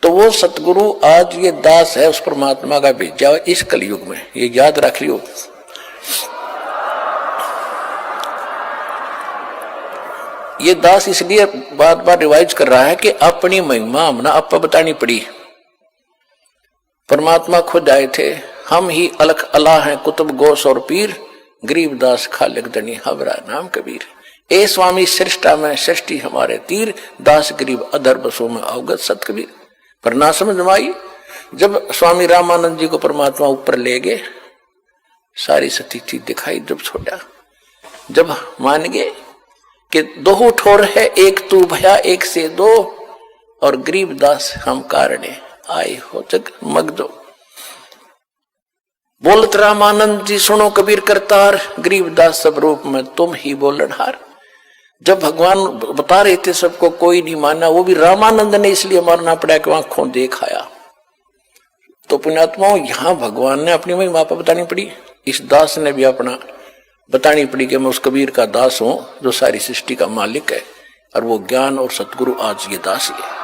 तो वो सतगुरु आज ये दास है उस परमात्मा का भेजा इस कलयुग में, ये याद रख लियो। ये दास इसलिए बार बार रिवाइज कर रहा है कि अपनी महिमा हमने आपको बतानी पड़ी। परमात्मा खुद आए थे, हम ही अलख अल्लाह हैं कुतुब गोस और पीर, गरीबदास खालिक दनी हबरा नाम कबीर। ए स्वामी सृष्टा में सृष्टि हमारे तीर, दास गरीब अधर बसों में अवगत सत कबीर। पर ना समझ में आई, जब स्वामी रामानंद जी को परमात्मा ऊपर ले गए, सारी स्थिति दिखाई जब छोड़ा, जब मान गए कि दो ठोर है एक तू भया एक से दो, और गरीबदास हम कारणे आए हो जग मगदो। बोलत रामानंद जी सुनो कबीर करतार, गरीबदास सब रूप में तुम ही बोलनहार। जब भगवान बता रहे थे सबको, कोई नहीं माना, वो भी रामानंद ने इसलिए मारना पड़ा कि आंखों देखाया। तो पुण्यात्माओं, यहां भगवान ने अपनी महिमा बतानी पड़ी, इस दास ने भी अपना बतानी पड़ी कि मैं उस कबीर का दास हूं जो सारी सृष्टि का मालिक है, और वो ज्ञान और सतगुरु आज ये दास ही है।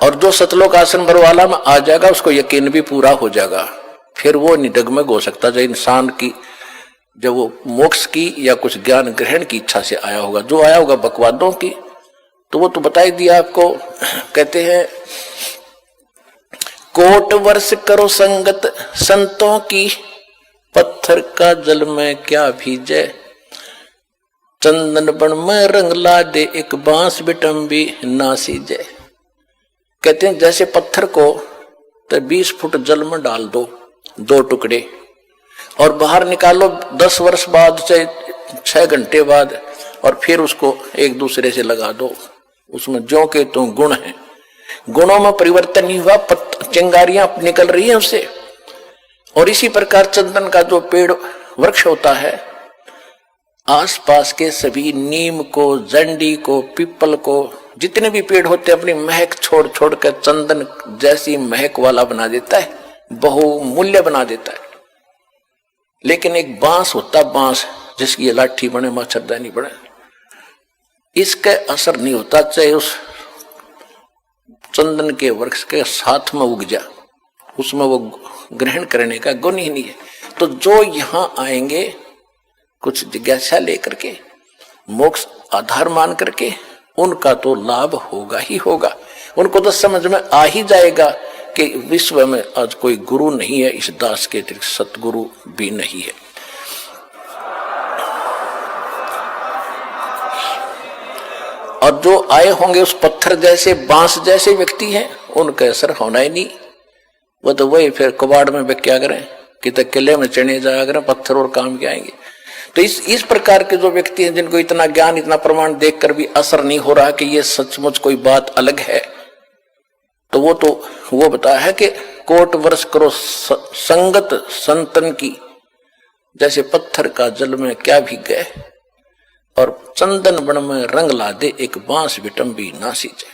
और जो सतलोक आसन बरवाला में आ जाएगा उसको यकीन भी पूरा हो जाएगा, फिर वो निडगमग हो सकता है इंसान की, जब वो मोक्ष की या कुछ ज्ञान ग्रहण की इच्छा से आया होगा। जो आया होगा बकवादों की, तो वो तो बता ही दिया आपको। कहते हैं कोट वर्ष करो संगत संतों की, पत्थर का जल में क्या भीजे, चंदन बन में रंग ला दे एक बांस बिटम्बी ना सीजे। कहते हैं जैसे पत्थर को तो 20 फुट जल में डाल दो, 2 टुकड़े, और बाहर निकालो 10 वर्ष बाद चाहे 6 घंटे बाद, और फिर उसको एक दूसरे से लगा दो, उसमें जो के तो गुण है, गुणों में परिवर्तन नहीं हुआ, चिंगारियां निकल रही है उससे। और इसी प्रकार चंदन का जो पेड़ वृक्ष होता है, आसपास के सभी नीम को, जंडी को, पीपल को, जितने भी पेड़ होते हैं अपनी महक छोड़ छोड़ कर चंदन जैसी महक वाला बना देता है, बहुमूल्य बना देता है। लेकिन एक बांस होता, बांस जिसकी लाठी बने मच्छरदानी बने, इसका असर नहीं होता, चाहे उस चंदन के वृक्ष के साथ में उग जा, उसमें वो ग्रहण करने का गुण ही नहीं है। तो जो यहां आएंगे कुछ जिज्ञासा लेकर के, मोक्ष आधार मान करके, उनका तो लाभ होगा ही होगा। उनको तो समझ में आ ही जाएगा कि विश्व में आज कोई गुरु नहीं है, इस दास के अतिरिक्त सतगुरु भी नहीं है। और जो आए होंगे उस पत्थर जैसे, बांस जैसे व्यक्ति हैं, उनका असर होना ही नहीं। वो तो वही फिर कबाड़ में वे क्या करें कि तो किले में चढ़े जाया करें, पत्थर और काम के आएंगे। तो इस प्रकार के जो व्यक्ति हैं, जिनको इतना ज्ञान, इतना प्रमाण देखकर भी असर नहीं हो रहा कि ये सचमुच कोई बात अलग है, तो वो बताया है कि कोट वर्ष करो संगत संतन की, जैसे पत्थर का जल में क्या भीग गए, और चंदन बन में रंग ला दे एक बांस बिटम्बी ना सींचे।